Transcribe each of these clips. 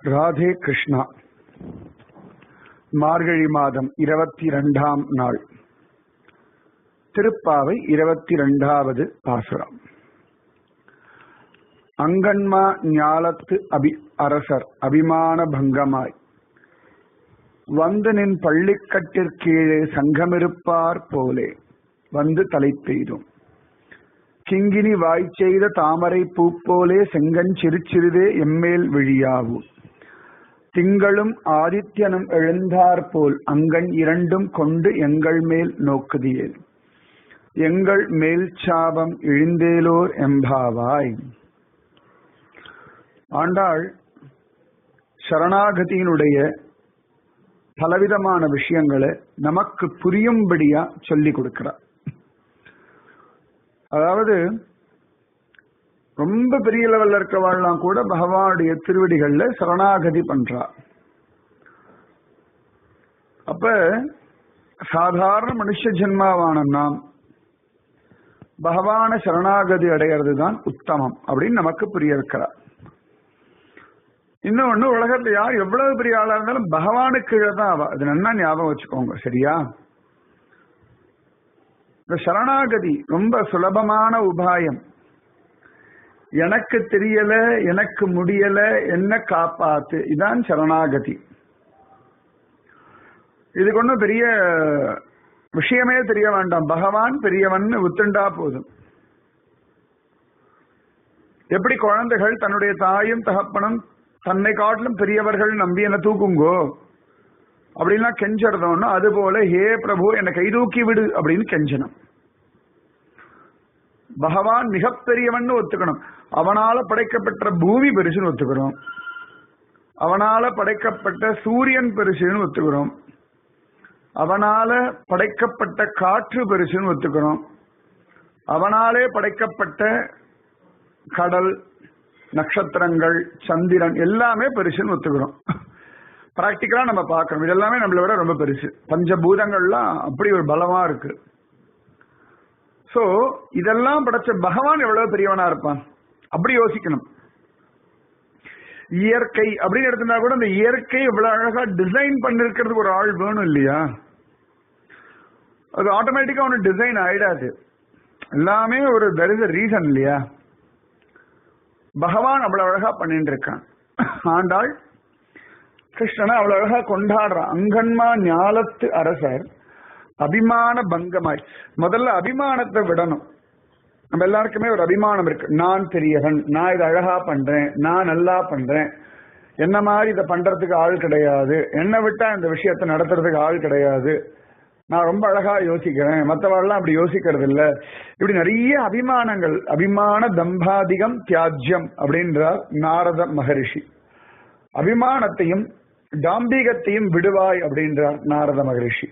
ராதே கிருஷ்ணா. மார்கழி மாதம் 22ஆம் நாள். திருப்பாவை 22வது பாசுரம். அங்கன்மா ஞாலத்து அரசர் அபிமான பங்கமாய் வந்து நின் பள்ளிக்கட்டிற்கீழே சங்கமிருப்பார் போலே வந்து தலை பெய்தும் கிங்கினி வாய் செய்த தாமரை பூப்போலே செங்கஞ்சிறுச்சிறுதே எம்மேல் விழியாவும் திங்களும் ஆதித்யனும் எழுந்தாற்போல் அங்கண் இரண்டும் கொண்டு எங்கள் மேல் நோக்குதியேல் எங்கள் மேல் சாபம் இழிந்தேலோர் எம்பாவாய். ஆண்டாள் சரணாகதியினுடைய பலவிதமான விஷயங்களை நமக்கு புரியும்படியா சொல்லி கொடுக்கிறார். அதாவது ரொம்ப பெரிய லெவல்ல இருக்கவாள்லாம் கூட பகவானுடைய திருவடிகள்ல சரணாகதி பண்றா. அப்ப சாதாரண மனுஷ ஜென்மாவான நாம் பகவான சரணாகதி அடைகிறது தான் உத்தமம் அப்படின்னு நமக்கு புரிய வைக்கிறார். இன்னொன்னு, உலகத்துல யார் எவ்வளவு பெரிய ஆளா இருந்தாலும் பகவானுக்கு கீழே தான் அவ. அது நல்லா ஞாபகம் வச்சுக்கோங்க, சரியா? இந்த சரணாகதி ரொம்ப சுலபமான உபாயம். எனக்கு தெரியல, எனக்கு முடியல, என்ன காப்பாத்து, இதான் சரணாகதி. இதுக்கு ஒன்றும் பெரிய விஷயமே தெரிய வேண்டாம். பகவான் பெரியவன் வித்துண்டா போதும். எப்படி குழந்தைகள் தன்னுடைய தாயும் தகப்பனும் தன்னை காட்டிலும் பெரியவர்கள் நம்பி என்ன தூக்குங்கோ அப்படின்னா கெஞ்சறதோன்னு, அது போல ஹே பிரபு என்னை கை தூக்கி விடு அப்படின்னு கெஞ்சணும். பகவான் மிகப்பெரியவன் ஒத்துக்கணும். அவனால படைக்கப்பட்ட பூமி பெருசுன்னு ஒத்துக்கிறோம், அவனால படைக்கப்பட்ட சூரியன் பெருசுன்னு ஒத்துக்கிறோம், அவனால படைக்கப்பட்ட காற்று பெருசுன்னு ஒத்துக்கிறோம், அவனாலே படைக்கப்பட்ட கடல், நட்சத்திரங்கள், சந்திரன் எல்லாமே பெருசுன்னு ஒத்துக்கிறோம். பிராக்டிக்கலா நம்ம பார்க்கணும், இதெல்லாமே நம்மளை விட ரொம்ப பெருசு. பஞ்சபூதங்கள்லாம் அப்படி ஒரு பலமா இருக்கு. சோ இதெல்லாம் படைச்ச பகவான் எவ்வளவு பெரியவனா இருப்பான் அப்படி யோசிக்கணும். இயற்கை அப்படின்னு எடுத்துனா கூட இந்த இயற்கை இவ்வளவு அழகா டிசைன் பண்ணிருக்கிறதுக்கு ஒரு ஆள் வேணும் இல்லையா? அது ஆட்டோமேட்டிக்கா ஒன்று டிசைன் ஆயிடாது. எல்லாமே ஒரு there is a reason இல்லையா? பகவான் அவ்வளவு அழகா பண்ணிட்டு இருக்கான். ஆண்டாள் கிருஷ்ணனை அவ்வளவு அழகா கொண்டாடுறான். அங்கன்மா ஞாலத்து அரசர் அபிமான பங்கமாய். முதல்ல அபிமானத்தை விடணும். நம்ம எல்லாருக்குமே ஒரு அபிமானம் இருக்கு. நான் பெரியவன், நான் இதை அழகா பண்றேன், நான் நல்லா பண்றேன், என்ன மாதிரி இதை பண்றதுக்கு ஆள் கிடையாது, என்னை விட்டா இந்த விஷயத்தை நடத்துறதுக்கு ஆள் கிடையாது, நான் ரொம்ப அழகா யோசிக்கிறேன், மற்றவாள்லாம் அப்படி யோசிக்கிறது இல்ல, இப்படி நிறைய அபிமானங்கள். அபிமான தம்பாதிகம் தியாஜ்யம் அப்படின்றார் நாரத மகரிஷி. அபிமானத்தையும் டாம்பிகத்தையும் விடுவாய் அப்படின்றார் நாரத மகரிஷி.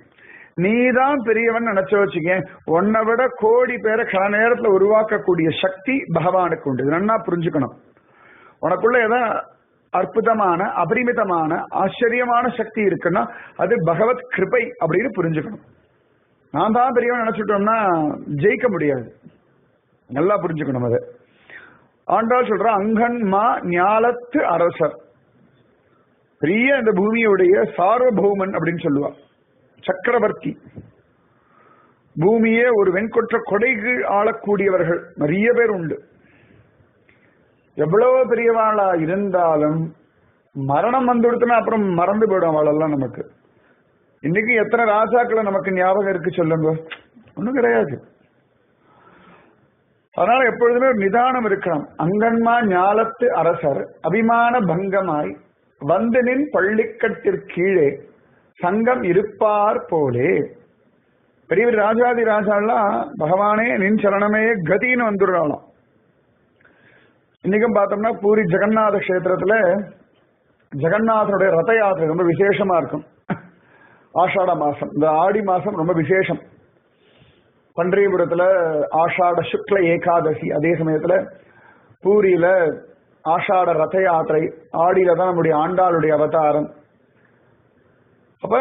நீதான் பெரியவன் நினைச்ச வச்சுக்கேன், உன்னை விட கோடி பேரை கல நேரத்துல உருவாக்கக்கூடிய சக்தி பகவானுக்கு உண்டு. இது நல்லா புரிஞ்சுக்கணும். உனக்குள்ள ஏதாவது அற்புதமான, அபரிமிதமான, ஆச்சரியமான சக்தி இருக்குன்னா அது பகவத் கிருபை அப்படின்னு புரிஞ்சுக்கணும். நான் தான் பெரியவன் நினைச்சுட்டோம்னா ஜெயிக்க முடியாது. நல்லா புரிஞ்சுக்கணும் அது. ஆண்டாள் சொல்ற அங்கன்மா ஞாலத்து அரசர், பெரிய இந்த பூமியுடைய சார்வபௌமன் அப்படின்னு சொல்லுவா. சக்கரவர்த்தி, பூமியே ஒரு வெண்கொற்ற கொடைக்கு ஆளக்கூடியவர்கள் நிறைய பேர் உண்டு. எவ்வளவு பெரியவாளா இருந்தாலும் மரணம் வந்துடுத்துனா அப்புறம் மறந்து போயிடும் அவளெல்லாம் நமக்கு. இன்னைக்கு எத்தனை ராஜாக்களை நமக்கு ஞாபகம் இருக்கு சொல்லுங்க? ஒண்ணும் கிடையாது. அதனால எப்பொழுதுமே ஒரு நிதானம் இருக்கணும். அங்கன்மா ஞாலத்து அரசர் அபிமான பங்கமாய் வந்து நின் பள்ளிக்கட்டிற்கீழே சங்கம் இருப்பார் போலே. பெரிய ராஜாதி ராஜாலாம் பகவானே நின் சரணமே கதின்னு வந்துடுறாளாம். இன்னைக்கும் பார்த்தோம்னா பூரி ஜெகநாத கஷேத்திரத்துல ஜெகநாதனுடைய ரத யாத்திரை ரொம்ப விசேஷமா இருக்கும். ஆஷாட மாசம், இந்த ஆடி மாசம் ரொம்ப விசேஷம். பண்டரிபுரத்துல ஆஷாட சுக்ல ஏகாதசி, அதே சமயத்துல பூரியில ஆஷாட ரத யாத்திரை, ஆடியில தான் நம்முடைய ஆண்டாளுடைய அவதாரம். அப்ப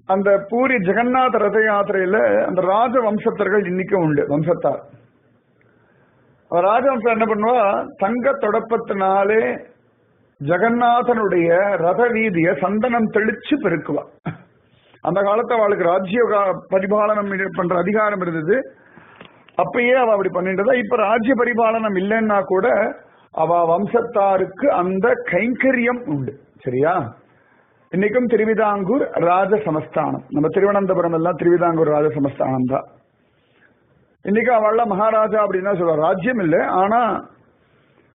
அந்த பூரி ஜெகநாத ரத யாத்திரையில அந்த ராஜ வம்சத்தர்கள் இன்னைக்கும் உண்டு, வம்சத்தார். ராஜவம்சம் என்ன பண்ணுவா, தங்க தொடப்பத்தினாலே ஜெகநாதனுடைய ரத வீதிய சந்தனம் தெளிச்சு பெருக்குவா. அந்த காலத்து அவளுக்கு ராஜ்ய பரிபாலனம் பண்ற அதிகாரம் இருந்தது. அப்பயே அவ அப்படி பண்ணிட்டு இப்ப ராஜ்ய பரிபாலனம் இல்லைன்னா கூட அவ வம்சத்தாருக்கு அந்த கைங்கரியம் உண்டு. சரியா? இன்னைக்கும் திருவிதாங்கூர் ராஜ சமஸ்தானம். நம்ம திருவனந்தபுரம் எல்லாம் திருவிதாங்கூர் ராஜ சமஸ்தானம் தான். இன்னைக்கு அவள மகாராஜா அப்படின்னா சொல்லுவா. ராஜ்யம் இல்லை, ஆனா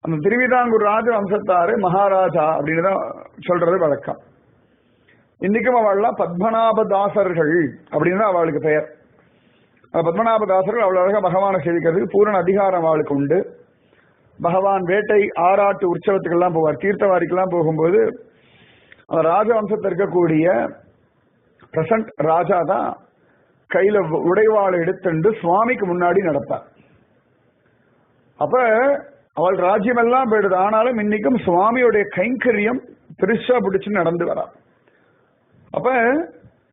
அந்த திருவிதாங்கூர் ராஜ வம்சத்தாரு மகாராஜா அப்படின்னு தான் சொல்றது வழக்கம். இன்னைக்கும் அவள்லாம் பத்மநாபதாசர்கள் அப்படின்னு தான் அவளுக்கு பெயர். பத்மநாபதாசர்கள் அவ்வளவு அழகா பகவானை சேவிக்கிறதுக்கு பூரண அதிகாரம் அவளுக்கு உண்டு. பகவான் வேட்டை ஆராட்டு உற்சவத்துக்கெல்லாம் போவார். தீர்த்தவாரிக்கெல்லாம் போகும்போது அந்த ராஜவம்சத்தில் இருக்கக்கூடிய பிரசன்ட் ராஜா தான் கையில உடைவாளை எடுத்துண்டு சுவாமிக்கு முன்னாடி நடப்பார். அப்ப அவள் ராஜ்யம் எல்லாம் போயிடுது. ஆனாலும் இன்னைக்கும் சுவாமியுடைய கைங்கரியம் பெருசா பிடிச்சு நடந்து வரா. அப்ப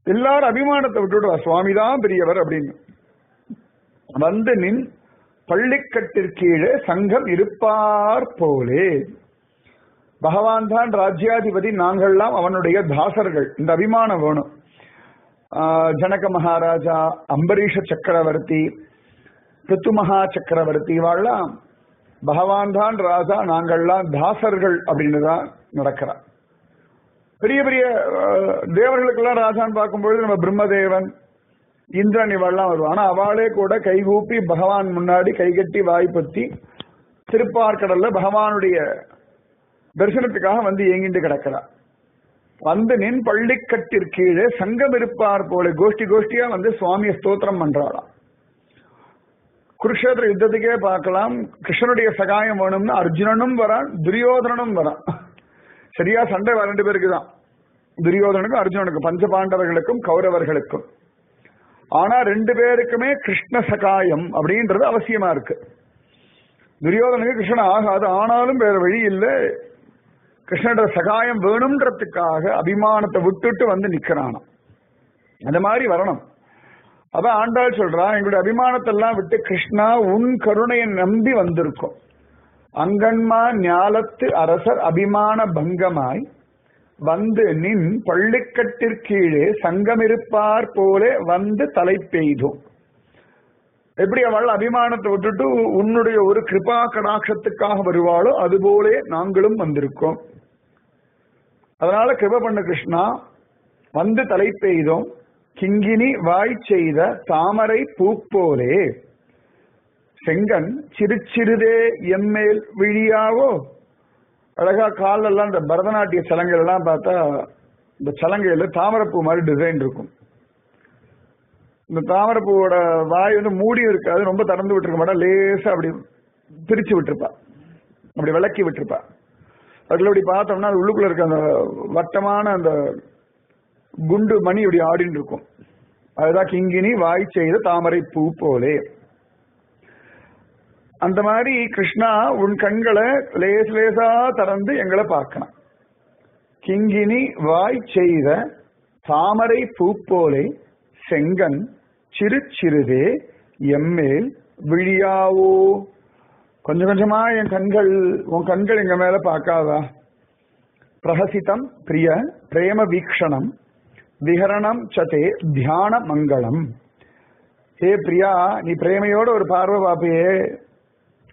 எல்லாரும் அபிமானத்தை விட்டுடுவா, சுவாமிதான் பெரியவர் அப்படின்னு. வந்து நின் பள்ளிக்கட்டிற்கீழே சங்கம் இருப்பார் போலே. பகவான் தான் ராஜ்யாதிபதி, நாங்கள்லாம் அவனுடைய தாசர்கள். இந்த அபிமானம் வேணும். ஜனக மகாராஜா, அம்பரீஷ சக்கரவர்த்தி, பிருத்து மகா சக்கரவர்த்தி வாழலாம் பகவான் தான் ராஜா, நாங்கள்லாம் தாசர்கள் அப்படின்னு தான் நடக்கிறார். பெரிய பெரிய தேவர்களுக்கெல்லாம் ராஜான்னு பார்க்கும்பொழுது நம்ம பிரம்மதேவன், இந்திரன் இவாள்லாம் வருவான். ஆனா அவளே கூட கைகூப்பி பகவான் முன்னாடி கைகட்டி வாய்ப்பத்தி திருப்பார்கடல்ல பகவானுடைய தரிசனத்துக்காக வந்து ஏங்கிட்டு கிடக்கிறார். வந்து நின் பள்ளிக்கட்டிற்கீழே சங்கம் இருப்பார் போல கோஷ்டி கோஷ்டியா வந்து சுவாமிய ஸ்தோத்திரம் பண்றாளாம். குருஷேத்திர யுத்தத்துக்கே பார்க்கலாம். கிருஷ்ணனுடைய சகாயம் வேணும்னு அர்ஜுனனும் வரான், துரியோதனனும் வரான். சரியா சண்டை வர 2 பேருக்கு தான், துரியோதனுக்கும் அர்ஜுனனுக்கும், பஞ்ச பாண்டவர்களுக்கும் கௌரவர்களுக்கும். ஆனா 2 பேருக்குமே கிருஷ்ண சகாயம் அப்படின்றது அவசியமா இருக்கு. துரியோதனுக்கு கிருஷ்ணன் ஆகாது, ஆனாலும் வேற வழி இல்லை, கிருஷ்ணனோட சகாயம் வேணும்ன்றதுக்காக அபிமானத்தை விட்டுட்டு வந்து நிக்கிறான். அந்த மாதிரி வரணும். அதான் ஆண்டாள் சொல்றா, எங்களுடைய அபிமானத்தை எல்லாம் விட்டு கிருஷ்ணா உன் கருணையை நம்பி வந்திருக்கும். அங்கன்மா ஞாலத்து அரசர் அபிமான பங்கமாய் வந்து நின் பள்ளிக்கட்டிற்கீழே சங்கமிருப்பார் போலே வந்து தலை பெய்தோம். எப்படி அவள் அபிமானத்தை விட்டுட்டு உன்னுடைய ஒரு கிருபா கடாட்சத்துக்காக வருவாளோ அதுபோலே நாங்களும் வந்திருக்கோம். அதனால கிருப பண்ண கிருஷ்ணா, வந்து தலை பெய்தோம். கிங்கினி வாய் செய்த தாமரை பூ போலே செங்கன் சிறு சிறுதே எம்மேல் விழியாவோ. அழகா கால எல்லாம் இந்த பரதநாட்டிய சலங்கைகள் எல்லாம் பார்த்தா இந்த சலங்கையில தாமரைப்பூ மாதிரி டிசைன் இருக்கும். இந்த தாமரைப்பூவோட வாய் வந்து மூடியும் இருக்காது, ரொம்ப திறந்து விட்டுருக்க மாட்டா, லேசா அப்படி பிரிச்சு விட்டுருப்பா, அப்படி விளக்கி விட்டுருப்பா. அதுல அப்படி பார்த்தோம்னா அது உள்ளுக்குள்ள இருக்க அந்த வட்டமான அந்த குண்டு மணி இப்படி ஆடின்னு இருக்கும். அதுதான் கிங்கினி வாய் செய்த தாமரை பூ போலே. அந்த மாதிரி கிருஷ்ணா உன் கண்களை லேஸ் லேசா திறந்து எங்களை பார்க்கணும். கிங்கினி வாய் செய்த தாமரை பூ போலே செங்கன் சிறு சிறுதே எம்மேல் விழியாவோ. கொஞ்சம் கொஞ்சமா என் கண்கள், உன் கண்கள் எங்க மேல பார்க்காதா? பிரஹசிதம் பிரிய பிரேம வீக்ஷணம் விஹரணம் சதே தியான மங்களம். ஹே பிரியா, நீ பிரேமையோட ஒரு பார்வை பாப்பையே,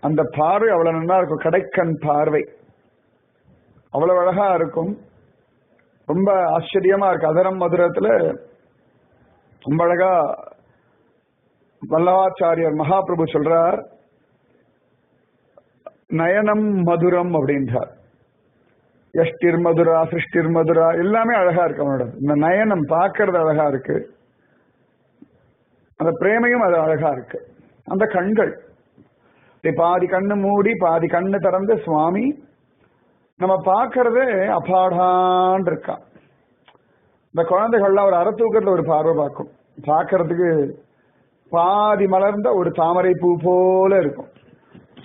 அந்த பார்வை அவ்வளவு நல்லா இருக்கும். கடைக்கண் பார்வை அவ்வளவு அழகா இருக்கும், ரொம்ப ஆச்சரியமா இருக்கு. அதரம் மதுரத்துல ரொம்ப அழகா வல்லவாச்சாரியர் மகாபிரபு சொல்றார், நயனம் மதுரம் அப்படின்றார். யஷ்டிர் மதுரா சிருஷ்டிர் மதுரா எல்லாமே அழகா இருக்கு அவனோட. இந்த நயனம் பார்க்கறது அழகா இருக்கு, அந்த பிரேமையும் அது அழகா இருக்கு. அந்த கண்கள் பாதி கண்ணு மூடி பாதி கண்ணு திறந்து சுவாமி நம்ம பார்க்கறதே அபாடான் இருக்கான். இந்த குழந்தைகள்லாம் ஒரு அறத்தூக்கத்துல ஒரு பார்வை பார்க்கும், பார்க்கறதுக்கு பாதி மலர்ந்த ஒரு தாமரை பூ போல இருக்கும்.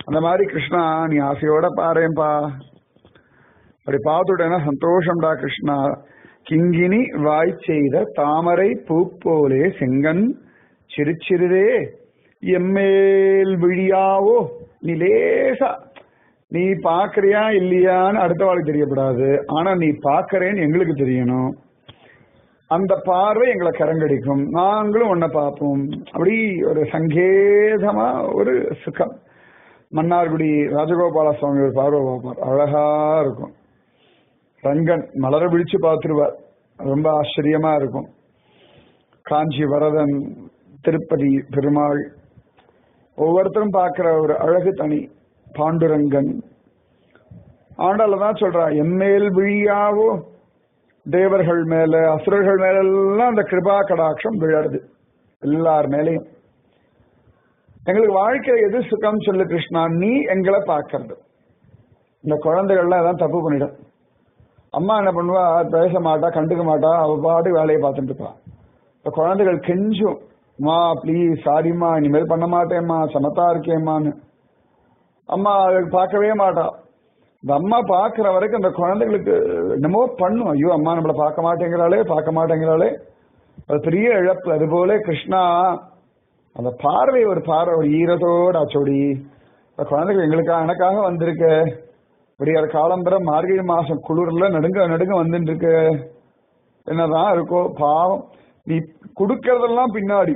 அந்த மாதிரி கிருஷ்ணா நீ ஆசையோட பாருப்பா, அப்படி பார்த்துட்டேன்னா சந்தோஷம்டா கிருஷ்ணா. கிங்கினி வாய் செய்த தாமரை பூ போலே செங்கன் சிறு சிறுதே எம்மேல் விழியாவோ. நீ லேசா நீ பாக்குறியா இல்லையான்னு அடுத்த வாழ்க்கை தெரியப்படாது. ஆனா நீ பாக்குறேன்னு எங்களுக்கு தெரியணும். அந்த பார்வை எங்களை கரங்கடிக்கும், நாங்களும் உன்னை பார்ப்போம். அப்படி ஒரு சங்கேதமா ஒரு சுகம். மன்னார்குடி ராஜகோபால சுவாமி ஒரு பார்வை பார்ப்பார், அழகா இருக்கும். ரங்கன் மலர விழிச்சு பார்த்துருவார், ரொம்ப ஆச்சரியமா இருக்கும். காஞ்சி வரதன், திருப்பதி பெருமாள், ஒவ்வொருத்தரும் பார்க்கிற ஒரு அழகு தனி. பாண்டுரங்கன் ஆண்டால தான் சொல்றா, எம்மேல் விழியாவோ தேவர்கள் மேல அசுரர்கள் மேல எல்லாம் அந்த கிருபா கடாட்சம் விழருது எல்லார் மேலையும். எங்களுக்கு வாழ்க்கையில எது சுகம் சொல்லு கிருஷ்ணா, நீ எங்களை பார்க்கறது. இந்த குழந்தைகள்லாம் ஏதாவது தப்பு பண்ணிடும், அம்மா என்ன பண்ணுவா, பேச மாட்டா, கண்டுக்க மாட்டா, அவ பாட்டு வேலையை பார்த்துட்டு இருப்பா. இந்த குழந்தைகள் கெஞ்சும், மா ப்ளீஸ் சாரிம்மா, இனிமேல் பண்ண மாட்டேம்மா, சமத்தா இருக்கேம்மான்னு. அம்மா அதுக்கு பார்க்கவே மாட்டா. இந்த அம்மா பார்க்கிற வரைக்கும் அந்த குழந்தைகளுக்கு என்னமோ பண்ணும், ஐயோ அம்மா நம்மளை பார்க்க மாட்டேங்கிறாளே, அது பெரிய இழப்பு. அதுபோல கிருஷ்ணா அந்த பார்வை, ஒரு பார்வை, ஒரு ஈரத்தோட அச்சோடி இந்த குழந்தைகள் எங்களுக்காக எனக்காக வந்திருக்க. விடியாத காலம்பரம் மார்கழி மாசம் குளிர்ல நடுங்க வந்துட்டு இருக்கு. என்னதான் இருக்கோ பாவம். நீ கொடுக்கறதெல்லாம் பின்னாடி,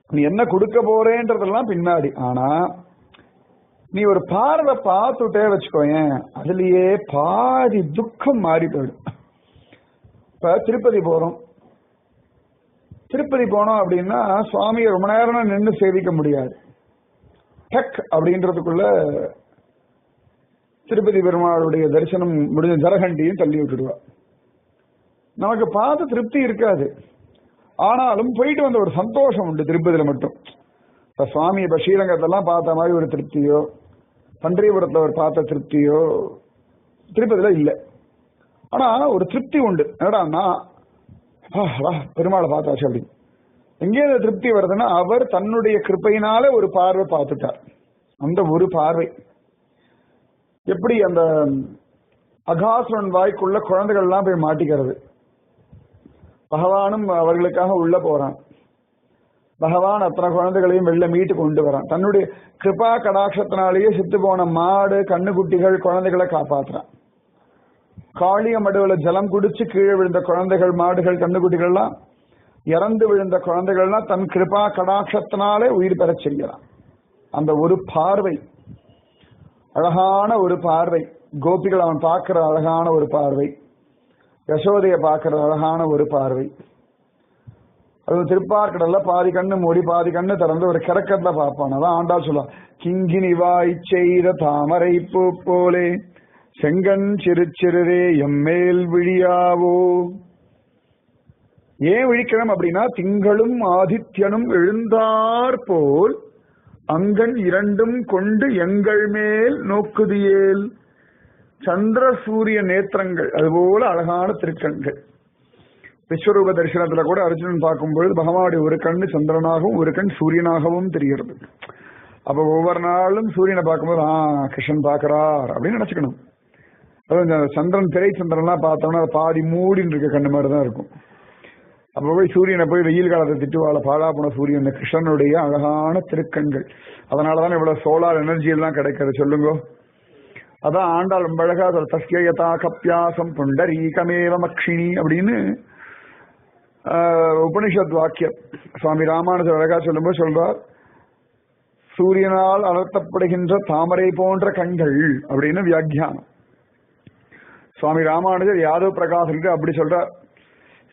நீ என்ன கொடுக்க போறேன்றதெல்லாம் பின்னாடி. ஆனா நீ ஒரு பார்வை பார்த்துட்டே வச்சுக்கோயேன், அதுலயே பாதி துக்கம் மாறி போயிடும். இப்ப திருப்பதி போனோம் அப்படின்னா சுவாமியை ரொம்ப நேரம் நின்று சேவிக்க முடியாது. டக் அப்படின்றதுக்குள்ள திருப்பதி பெருமாளுடைய தரிசனம் முடிஞ்ச ஜரகண்டியும் தள்ளி விட்டுடுவா. நமக்கு பார்த்து திருப்தி இருக்காது, ஆனாலும் போயிட்டு வந்த ஒரு சந்தோஷம் உண்டு திருப்பதியில மட்டும். இப்ப சுவாமி இப்ப ஸ்ரீரங்கத்தெல்லாம் பார்த்த மாதிரி ஒரு திருப்தியோ, பன்றியபுரத்துல ஒரு பார்த்த திருப்தியோ திருப்பதியில இல்லை. ஆனா ஒரு திருப்தி உண்டு, என்னடா பெருமாளை பார்த்தாச்சு அப்படின்னு. எங்கே அந்த திருப்தி வருதுன்னா, அவர் தன்னுடைய கிருப்பையினால ஒரு பார்வை பார்த்துட்டார். அந்த ஒரு பார்வை எப்படி அந்த அகாசுரன் வாய்க்குள்ள குழந்தைகள் எல்லாம் போய் மாட்டிக்கிறது, பகவானும் அவர்களுக்காக உள்ள போறான். பகவான் அத்தனை குழந்தைகளையும் வெளில மீட்டு கொண்டு வரான். தன்னுடைய கிருபா கடாட்சத்தினாலேயே செத்து போன மாடு, கண்ணுக்குட்டிகள், குழந்தைகளை காப்பாற்றுறான். காளிய மடுவுல ஜலம் குடிச்சு கீழே விழுந்த குழந்தைகள், மாடுகள், கண்ணுக்குட்டிகள் எல்லாம், இறந்து விழுந்த குழந்தைகள்லாம் தன் கிருபா கடாட்சத்தினாலே உயிர் பெறச் செய்கிறான். அந்த ஒரு பார்வை, அழகான ஒரு பார்வை. கோபிகள் அவன் பார்க்கிற அழகான ஒரு பார்வை, யசோதையை பார்க்கிற அழகான ஒரு பார்வை. அது திருப்பார்கடல்ல பாதி கண்ணு மூடி பாதி கண்ணு திறந்து ஒரு கிடக்கத்துல பார்ப்பான். அதான் ஆண்டாள் சொல்லுவான், கிங்கினி வாய் செய்த தாமரை பூ போலே செங்கன் சிறு சிறுரே எம்மேல் விழியாவோ. ஏன் விழிக்கணும் அப்படின்னா, திங்களும் ஆதித்யனும் எழுந்தார் போல் அங்கன் இரண்டும் கொண்டு எங்கள் மேல் நோக்குதியேல். சந்திர சூரிய நேத்திரங்கள், அதுபோல அழகான திருக்கண்கள். விஸ்வரூப தரிசனத்துல கூட அர்ஜுனன் பார்க்கும்பொழுது பகவானுடைய ஒரு கண்ணு சந்திரனாகவும் ஒரு கண் சூரியனாகவும் தெரிகிறது. அப்ப ஒவ்வொரு நாளும் சூரியனை பார்க்கும்போது கிருஷ்ணன் பார்க்கிறார் அப்படின்னு நினைச்சுக்கணும். அதுவும் சந்திரன், திரை சந்திரன்லாம் பார்த்தோம்னா பாதி மூடின்னு இருக்க கண்ணு மாதிரி தான் இருக்கும். அப்ப போய் சூரியனை போய் வெயில் காலத்தை திட்டுவாள, பாழா போன சூரியன் கிருஷ்ணனுடைய அழகான திருக்கண்கள். அதனாலதான் இவ்வளவு சோலார் எனர்ஜி எல்லாம் கிடைக்கிறது சொல்லுங்க. அதான் ஆண்டாள் ரொம்ப அழகா சொல்ற, தஸ்யதா கப்யாசம் புண்டரீகமேவ மக்ஷினி அப்படின்னு உபனிஷத் வாக்கியம் சுவாமி ராமானுஜர் அழகா சொல்லும்போது சொல்றார், சூரியனால் அலர்த்தப்படுகின்ற தாமரை போன்ற கண்கள் அப்படின்னு வியாக்கியானம். சுவாமி ராமானுஜர் யாதவ் பிரகாசனுக்கு அப்படி சொல்றார்,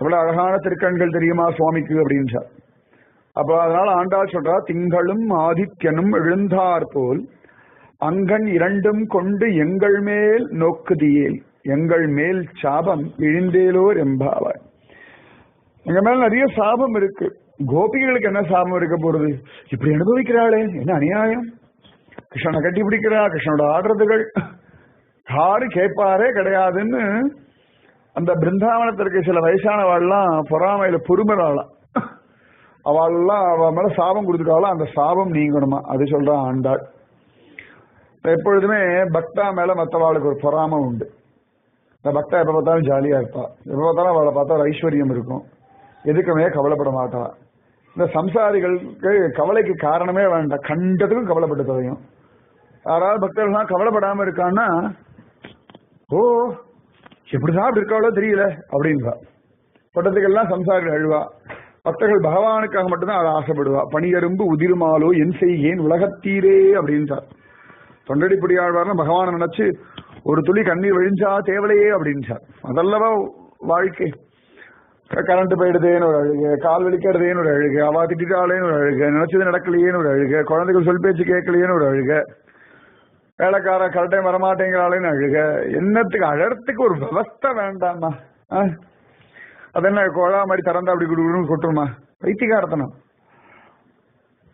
எவ்வளவு அழகான திருக்கண்கள் தெரியுமா சுவாமிக்கு அப்படின்னு சார். அப்ப அதனால ஆண்டாள் சொல்றா, திங்களும் ஆதித்யனும் எழுந்தார் போல் அங்கன் இரண்டும் கொண்டு எங்கள் மேல் நோக்குதியேல். எங்கள் மேல் சாபம் இழிந்தேலோர் எம்பாவாய். எங்க மேல நிறைய சாபம் இருக்கு. கோபிகளுக்கு என்ன சாபம் இருக்க போறது? இப்படி அனுபவிக்கிறாளே, என்ன அநியாயம். கிருஷ்ணனை கட்டி பிடிக்கிறா, கிருஷ்ணனோட ஆடுறதுகள் யாரு கேட்பாரே கிடையாதுன்னு அந்த பிருந்தாவனத்திற்கு சில வயசானவாள்லாம் பொறாமையில பொறுமராளாம். அவள்லாம் அவ மேல சாபம் கொடுத்துட்டாலும் அந்த சாபம் நீங்கணுமா, அது சொல்றான் ஆண்டாள். எப்பொழுதுமே பக்தா மேல மற்றவாளுக்கு ஒரு பொறாமை உண்டு. இந்த பக்தா எப்ப பார்த்தாலும் ஜாலியா இருப்பா, எப்ப பார்த்தாலும் அவளை பார்த்தா ஒரு ஐஸ்வர்யம் இருக்கும், எதுக்குமே கவலைப்பட மாட்டா. இந்த சம்சாரிகளுக்கு கவலைக்கு காரணமே வேண்டாம், கண்டதுக்கும் கவலைப்பட்டு தொலையும். யாராவது பக்தர்கள்லாம் கவலைப்படாம இருக்கான்னா ஓ எப்படிதான் அப்படி இருக்காளோ தெரியல அப்படின்பா. பட்டத்துக்கெல்லாம் சம்சாரிகள் அழுவா. பக்தர்கள் பகவானுக்காக மட்டும்தான் அதை ஆசைப்படுவா. பனியரும்பு உதிருமாலோ என் செய்கேன் உலகத்தீரே அப்படின்றார். தொண்டடிப்படி ஆழ்வார்னு பகவானை நினைச்சு ஒரு துளி கண்ணீர் விழிஞ்சா தேவலையே அப்படின்றார். அதல்லவா வாழ்க்கை. கரண்ட் போயிடுதேன்னு ஒரு அழுக, கால் வலிக்கிறதேன்னு ஒரு அழுக, அவா திட்டாளேன்னு ஒரு அழுக, நினைச்சது நடக்கலையேன்னு ஒரு அழுக, குழந்தைகள் சொல் பேச்சு கேட்கலையேன்னு ஒரு அழுக, வேலைக்கார கரெக்டே வரமாட்டேங்கிறாளேன்னு அழுக. என்னத்துக்கு அழறதுக்கு ஒரு விவஸ்தை வேண்டாமா? அது என்ன கோழா மாதிரி திறந்தா அப்படி குடுக்கணும்னு கொட்டுருமா? வைத்திகார்த்தனம்.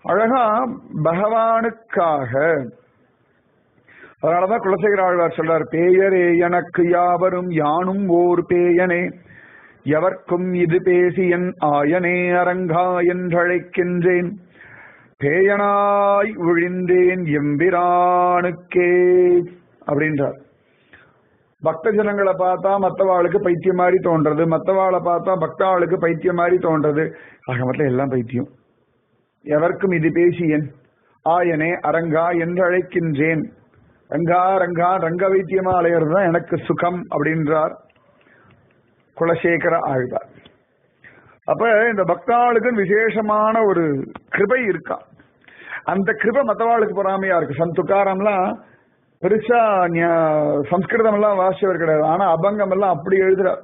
அழகா பகவானுக்காக. அதனாலதான் குலசேகர ஆழ்வார் சொல்றார், பேயரே எனக்கு யாவரும் யானும் ஓர் பேயனே, எவர்க்கும் இது பேசி என் ஆயனே அரங்கா என்றழைக்கின்றேன், பேயனாய் ஒழிந்தேன் எம்பிரானுக்கே அப்படின்றார். பக்த ஜனங்களை பார்த்தா மற்றவாளுக்கு பைத்தியம் மாதிரி தோன்றது, மற்றவாளை பார்த்தா பக்தாளுக்கு பைத்தியம் மாதிரி தோன்றது. ஆக மொத்தம் எல்லாம் பைத்தியம். எவர்க்கும் இது பேசி என் ஆயனே அரங்கா என்று அழைக்கின்றேன். ரங்கா ரங்கா ரங்க வைத்தியமா அலையிறது தான் எனக்கு சுகம் அப்படின்றார் குலசேகர ஆழ்வார். அப்ப இந்த பக்தாளுக்கு விசேஷமான ஒரு கிருபை இருக்கா. அந்த கிருபை மற்றவாளுக்கு பொறாமையா இருக்கு. சந்துக்காரம்லாம் பெருசா சம்ஸ்கிருதம் எல்லாம் வாசிச்சவர் கிடையாது. ஆனா அபங்கம் எல்லாம் அப்படி எழுதுறார்.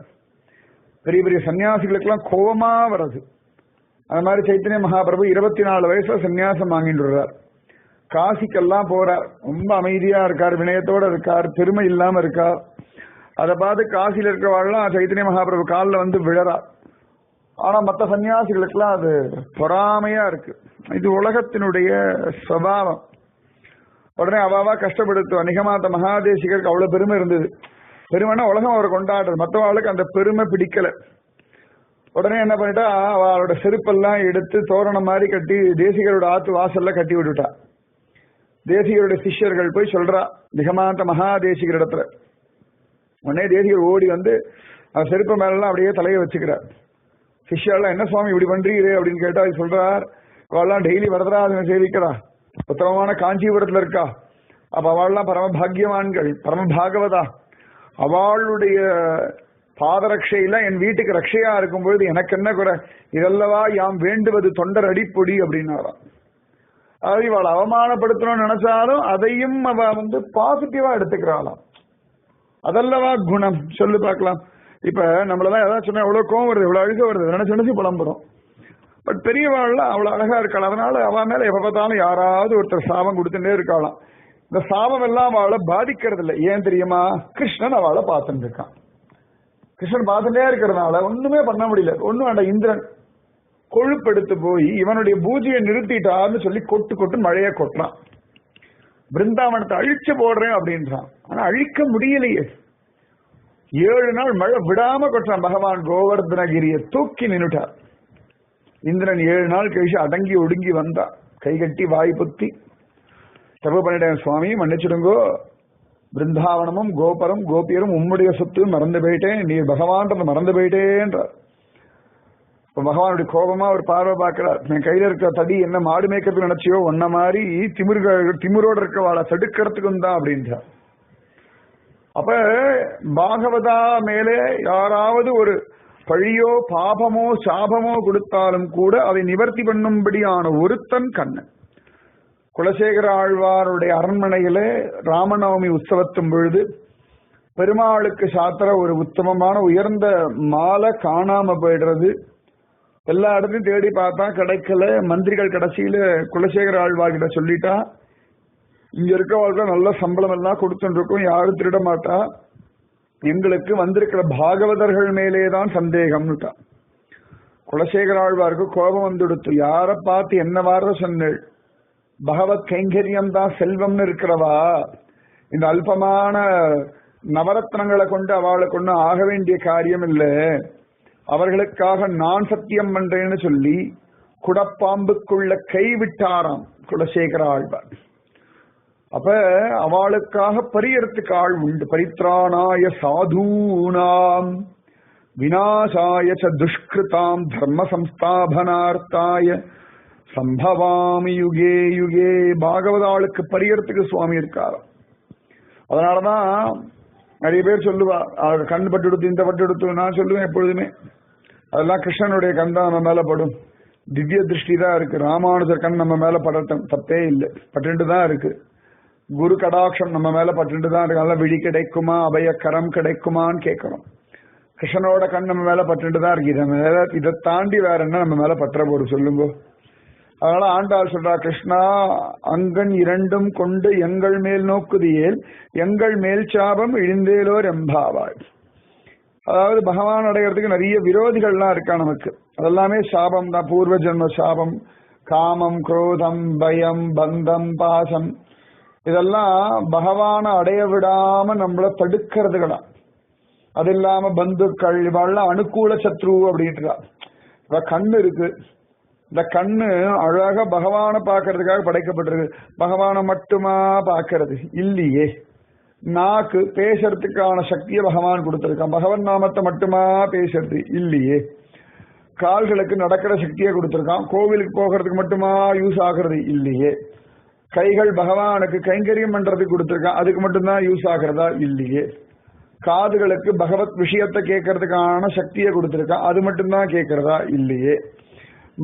பெரிய பெரிய சன்னியாசிகளுக்கு எல்லாம் கோபமா வருது. அது மாதிரி சைத்தன்ய மகாபிரபு 24 வயசுல சன்னியாசம் வாங்கிட்டு வர்றார். காசிக்கெல்லாம் போறார். ரொம்ப அமைதியா இருக்கார், வினயத்தோட இருக்கார், பெருமை இல்லாம இருக்கார். அதை பார்த்து காசியில இருக்கிறவாள்லாம் சைத்தன்ய மகாபிரபு காலில் வந்து விழறார். ஆனா மற்ற சன்னியாசிகளுக்கெல்லாம் அது பொறாமையா இருக்கு. இது உலகத்தினுடைய சுபாவம். உடனே அவாவா கஷ்டப்படுத்துவா. நிகமாந்த மகாதேசிகருக்கு அவ்வளவு பெருமை இருந்தது. பெருமைனா உலகம் அவரை கொண்டாடுறது. மற்றவாளுக்கு அந்த பெருமை பிடிக்கல. உடனே என்ன பண்ணிட்டா, அவளோட செருப்பெல்லாம் எடுத்து தோரணம் மாதிரி கட்டி தேசிகரோட ஆத்து வாசல்ல கட்டி விட்டுட்டா. தேசிகருடைய சிஷ்யர்கள் போய் சொல்றா நிகமாந்த மகாதேசிகர் இடத்துல. உடனே தேசிகர் ஓடி வந்து அவன் செருப்பு மேலாம் அப்படியே தலையை வச்சுக்கிறார். சிஷ்யாலாம் என்ன சுவாமி இப்படி பண்றீரே அப்படின்னு கேட்டா சொல்றார், அவள்லாம் டெய்லி வரதராஜனை சேவிக்கிறா, உத்தமமான காஞ்சிபுரத்துல இருக்கா. அப்ப அவள்லாம் பரம பாக்யவான்கள், பரம பாகவதா. அவளுடைய பாதரட்சையில என் வீட்டுக்கு ரட்சையா இருக்கும் பொழுது எனக்கு என்ன குறை? இதல்லவா யாம் வேண்டுவது தொண்டர் அடிப்பொடி அப்படின்னாராம். அதாவது இவளை அவமானப்படுத்தணும்னு நினைச்சாலும் அதையும் அவ வந்து பாசிட்டிவா எடுத்துக்கிறாளாம். அதல்லவா குணம். சொல்லு பார்க்கலாம். இப்ப நம்மளதான் ஏதாவது சொன்னா எவ்வளவு கோவம் வருது, எவ்வளவு அழுக வருது, நினைச்சு புலம்புறோம். பட் பெரியவாள்ல அவ்வளவு அழகா இருக்காள். அதனால அவ மேல எப்ப பார்த்தாலும் யாராவது ஒருத்தர் சாபம் கொடுத்துட்டே இருக்காளாம். இந்த சாபம் எல்லாம் அவளை பாதிக்கிறது இல்லை. ஏன் தெரியுமா? கிருஷ்ணன் அவளை பார்த்துட்டு இருக்கான். கிருஷ்ணன் பார்த்துட்டே இருக்கிறதுனால ஒண்ணுமே பண்ண முடியல. ஒண்ணும் வேண்டாம், இந்திரன் கொழுப்பெடுத்து போய் இவனுடைய பூஜையை நிறுத்திட்டான்னு சொல்லி கொட்டு கொட்டு மழைய கொட்டுறான். பிருந்தாவனத்தை அழிச்சு போடுறேன் அப்படின்றான். ஆனா அழிக்க முடியலையே. 7 நாள் மழை விடாம கொட்டுறான். பகவான் கோவர்தனகிரியை தூக்கி நின்னுட்டார். இந்திரன் 7 நாள் கழிச்சு அடங்கி ஒடுங்கி வந்தா. கைகட்டி வாய் புத்தி தப்பு பண்ணிட்டேன் சுவாமி, மன்னிச்சிடுங்கோ. பிருந்தாவனமும் கோபுரம் கோபியரும் உம்முடைய சொத்து மறந்து போயிட்டேன், நீ பகவான் மறந்து போயிட்டேன்றார். பகவானுடைய கோபமா ஒரு பார்வை பார்க்கிறார். என் கையில இருக்க தடி என்ன மாடு மேய்க்கிறதுக்கு நினைச்சியோ, ஒன்ன மாதிரி திமிரோட இருக்கவாளை தடுக்கிறதுக்கும் தான் அப்படின்றார். அப்ப பாகவதா மேலே யாராவது ஒரு பழியோ பாபமோ சாபமோ கொடுத்தாலும் கூட அதை நிவர்த்தி பண்ணும்படியான ஒருத்தன் கண்ணன். குலசேகர ஆழ்வாருடைய அரண்மனையில ராமநவமி உற்சவத்தும் பொழுது பெருமாளுக்கு சாத்திர ஒரு உத்தமமான உயர்ந்த மாலை காணாம போயிடுறது. எல்லா இடத்தையும் தேடி பார்த்தா கிடைக்கல. மந்திரிகள் கடைசியில குலசேகர ஆழ்வார்கிட்ட சொல்லிட்டா, இங்க இருக்கவாழ்க்கை நல்ல சம்பளம் எல்லாம் கொடுத்துட்டு இருக்கும், யாரும் திருட மாட்டா, எங்களுக்கு வந்திருக்கிற பாகவதர்கள் மேலேதான் சந்தேகம்னுட்டா. குலசேகர ஆழ்வாருக்கு கோபம் வந்துடுத்து. யார பார்த்து என்ன வார சொன்னேள்? பகவத் கைங்கரியம் தான் செல்வம்னு இருக்கிறவா இந்த அல்பமான நவரத்னங்களை கொண்டு அவளுக்கு ஒன்னும் ஆக வேண்டிய காரியம் இல்லை, அவர்களுக்காக நான் சத்தியம் பண்றேன்னு சொல்லி குடப்பாம்புக்குள்ள கை விட்டாராம் குலசேகர ஆழ்வார். அப்ப அவளுக்காக பரியறதுக்கு ஆள் உண்டு. பரித்ராணாய சாதூனாம் விநாசாய ச துஷ்கிருதாம் தர்ம சம்ஸ்தாபனார்த்தாய சம்பவாமி யுகே யுகே. பாகவதாளுக்கு பரியறதுக்கு சுவாமி இருக்காரு. அதனாலதான் நிறைய பேர் சொல்லுவா கண் பட்டு எடுத்து இந்த பட்டு எடுத்து. நான் சொல்லுவேன் எப்பொழுதுமே அதெல்லாம் கிருஷ்ணனுடைய கண் தான் நம்ம மேல படும். திவ்ய திருஷ்டி தான் இருக்கு. ராமானுஜர் கண் நம்ம மேல படட்டும், தப்பே இல்லை, பட்டு தான் இருக்கு. குரு கடாட்சம் நம்ம மேல பட்டு தான் இருக்கு. நல்லா விழி கிடைக்குமா, அபய கரம் கிடைக்குமான்னு கேட்கிறோம். கிருஷ்ணனோட கண் நம்ம மேல பட்டு தான் இருக்கு. இதை தாண்டி வேற என்ன நம்ம மேல பற்ற போடு சொல்லுங்க. அதனால ஆண்டாள் சொல்றா, கிருஷ்ணா அங்கன் இரண்டும் கொண்டு எங்கள் மேல் நோக்குதியேல் எங்கள் மேல் சாபம் இழிந்தேலோர் எம்பாவாய். அதாவது பகவான் அடைகிறதுக்கு நிறைய விரோதிகள்லாம் இருக்கா நமக்கு. அதெல்லாமே சாபம் தான். பூர்வ ஜென்ம சாபம், காமம், குரோதம், பயம், பந்தம், பாசம், இதெல்லாம் பகவானை அடைய விடாம நம்மள தடுக்கிறதுகளா. அது இல்லாம பந்துக்கள் இவெல்லாம் அனுகூல சத்ரு அப்படின்றா. இவ கண்ணு இருக்கு. இந்த கண்ணு அழகா பகவானை பாக்குறதுக்காக படைக்கப்பட்டிருக்கு. பகவானை மட்டுமா பாக்குறது இல்லையே. நாக்கு பேசுறதுக்கான சக்தியை பகவான் கொடுத்திருக்கான். பகவன் நாமத்தை மட்டுமா பேசுறது இல்லையே. கால்களுக்கு நடக்கிற சக்தியை கொடுத்திருக்கான். கோவிலுக்கு போகிறதுக்கு மட்டுமா யூஸ் ஆகிறது இல்லையே. கைகள் பகவானுக்கு கைங்கரியம் பண்றதுக்கு கொடுத்திருக்கான். அதுக்கு மட்டும்தான் யூஸ் ஆகிறதா இல்லையே. காதுகளுக்கு பகவத் விஷயத்தை கேட்கறதுக்கான சக்தியை கொடுத்திருக்கான். அது மட்டும்தான் கேட்கறதா இல்லையே.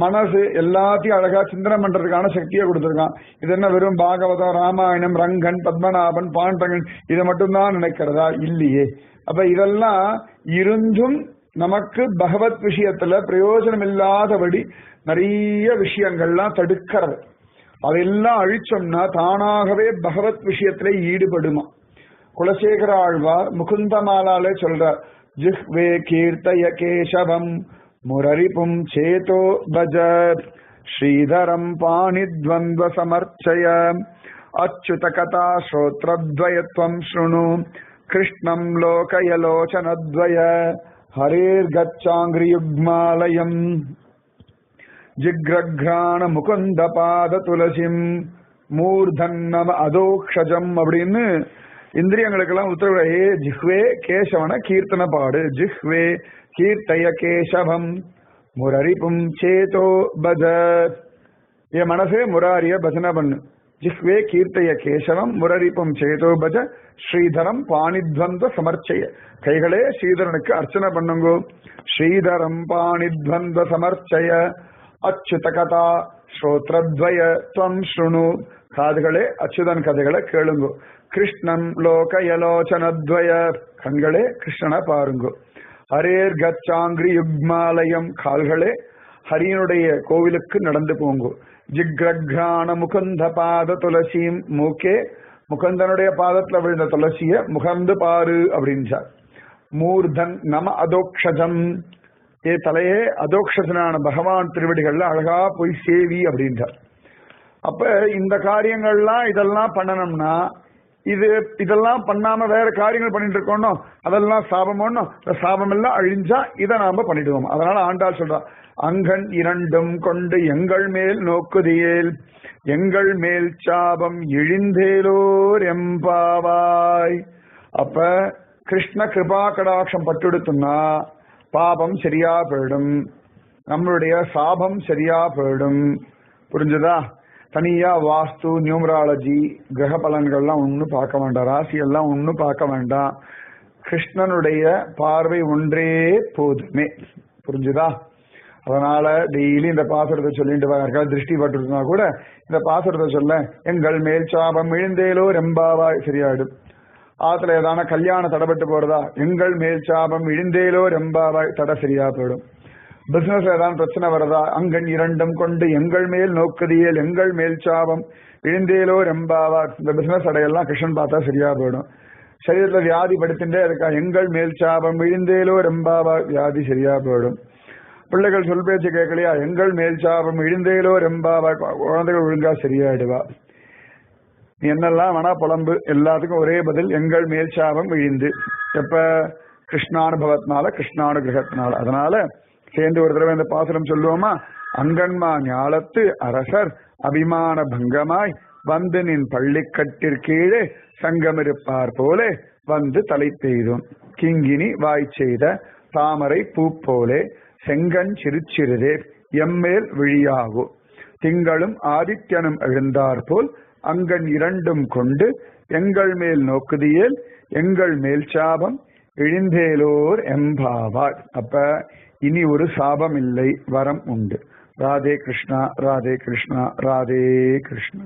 மனசு எல்லாத்தையும் அழகா சிந்தனை பண்றதுக்கான சக்தியை கொடுத்திருக்கான். இது என்ன வெறும் பாகவதம், ராமாயணம், ரங்கன், பத்மநாபன், பாண்டங்கன் இதை மட்டும்தான் நினைக்கிறதா இல்லையே. அப்ப இதெல்லாம் இருந்தும் நமக்கு பகவத் விஷயத்துல பிரயோஜனம் இல்லாதபடி நிறைய விஷயங்கள்லாம் தடுக்கிறது. அதெல்லாம் அழிச்சோம்னா தானாகவே பகவத் விஷயத்துல ஈடுபடுமா. குலசேகர ஆழ்வார் முகுந்தமாலாலே சொல்றார், ஜிஹ்வே கீர்த்தய கேசவம் முரரிபும் சேதோ பஜ ஸ்ரீதரம் பாணித்வந்த்வ சமர்ச்சய அச்சுத கதா ஸ்ரோத்ரத்வயத்வம் ஸ்ருணு கிருஷ்ணம் லோகயலோச்சனத்வய ஹரேர்கச்சாங்கிரியுக்மாலயம் ஜிக்ரக்ராண முகுந்த பாத துளசிம் மூர்தன்னம அதோக்ஷஜம் அப்படின்னு இந்திரியங்களுக்கெல்லாம் உத்தரவு. ஜிஹ்வே கேசவன கீர்த்தன பாடு. ஜிஹ்வே கீர்த்தய கேசவம் முரரிபும் சேதோ பஜ. என் மனசே முராரிய பஜனை பண்ணு. ஜிஹ்வே கீர்த்தய கேசவம் முரரிபும் சேதோ பஜ ஸ்ரீதரம் பாணித்வந்த சமர்ச்சய. கைகளே ஸ்ரீதரனுக்கு அர்ச்சனை பண்ணுங்கோ. ஸ்ரீதரம் பாணித்வந்த சமர்ச்சய அச்சுத கதா ஸ்ரோத்ரத்வய த்வம் ஸ்ருணு. காதுகளே அச்சுதன் கதைகளை கேளுங்கோ. கிருஷ்ணன் லோகயலோச்சனத்வய. கண்களே கிருஷ்ணனை பாருங்கோ. ஹரேர் கச்சாங்கிரி யுக்மாலயம். கால்களே ஹரியனுடைய கோவிலுக்கு நடந்து போங்கோ. ஜிக்ரக்ராண முகுந்த பாத துளசியும். மூக்கே முகந்தனுடைய பாதத்துல விழுந்த துளசிய முகந்து பாரு அப்படின்றார். மூர்தன் நம அதோக்ஷஜம். ஏ தலையே அதோக்ஷனான பகவான் திருவடிகள்ல அழகா போய் சேவி அப்படின்றார். அப்ப இந்த காரியங்கள்லாம் இதெல்லாம் பண்ணணும்னா இதெல்லாம் பண்ணாம வேற காரியங்கள் பண்ணிட்டு இருக்கோம். அதெல்லாம் சாபம் ஒண்ணும். சாபம் எல்லாம் அழிஞ்சா இதை நாம பண்ணிடுவோம். அதனால ஆண்டாள் சொல்றா, அங்கன் இரண்டும் கொண்டு எங்கள் மேல் நோக்குதியேல் எங்கள் மேல் சாபம் இழிந்தேலோர் எம்பாவாய். அப்ப கிருஷ்ண கிருபா கடாட்சம் பட்டுடுத்துனா பாபம் சரியா போயிடும், நம்மளுடைய சாபம் சரியா போயிடும். புரிஞ்சுதா? தனியா வாஸ்து, நியூமராலஜி, கிரக பலன்கள்லாம் ஒன்னும் பார்க்க வேண்டாம். ராசி எல்லாம் ஒன்னும் பார்க்க வேண்டாம். கிருஷ்ணனுடைய பார்வை ஒன்றே போதுமே. புரிஞ்சுதா? அதனால டெய்லி இந்த பாசுரத்தை சொல்லிட்டு யாருக்காவது திருஷ்டி பட்டுனா கூட இந்த பாசுரத்தை சொல்ல, எங்கள் மேல் சாபம் விழுந்தேலோ ரெம்பாவாய் சரியாயிடும். ஆத்துல ஏதான கல்யாணம் தடைபட்டு போறதா, எங்கள் மேல் சாபம் விழுந்தேலோ ரெம்பாவாய் தடை சரியா போயிடும். பிசினஸ் ஏதாவது பிரச்சனை வருதா, அங்கன் இரண்டும் கொண்டு எங்கள் மேல் நோக்குதியல் எங்கள் மேல் சாபம் விழுந்தேலோ ரெம்பாவா. இந்த பிசினஸ் அடையெல்லாம் கிருஷ்ணன் பார்த்தா சரியா போயிடும். சரீரத்துல வியாதி படுத்துட்டே இருக்கா, எங்கள் மேல் சாபம் விழுந்தேலோ ரெம்பாவா, வியாதி சரியா போயிடும். பிள்ளைகள் சொல் பேச்சு கேட்கலையா, எங்கள் மேல் சாபம் விழுந்தேலோ ரெம்பாவா, குழந்தைகள் ஒழுங்கா சரியாயிடுவா. நீ என்னெல்லாம் வேணா புலம்பு, எல்லாத்துக்கும் ஒரே பதில், எங்கள் மேல் சாபம் விழுந்து. எப்ப? கிருஷ்ணானுபவத்தினால, கிருஷ்ணானுகிரகத்தினால. அதனால சேர்ந்து ஒரு தடவை இந்த பாசுரம் சொல்லுவோமா? அங்கன்மா ஞாலத்து அரசர் அபிமான பங்கமாய் வந்து நின் பள்ளிக்கட்டிற்கீழே சங்கமிருப்பார் போலே வந்து தலை பெய்தும் கிங்கினி வாய் செய்த தாமரை பூ போலே செங்கன் சிறுச்சிறுதே எம்மேல் விழியாகும் திங்களும் ஆதித்யனும் எழுந்தாற்போல் அங்கன் இரண்டும் கொண்டு எங்கள் மேல் நோக்குதியேல் எங்கள் மேல் சாபம் இழிந்தேலோர் எம்பாவார். அப்ப இனி ஒரு சாபம் இல்லை, வரம் உண்டு. ராதே கிருஷ்ணா, ராதே கிருஷ்ணா, ராதே கிருஷ்ணா.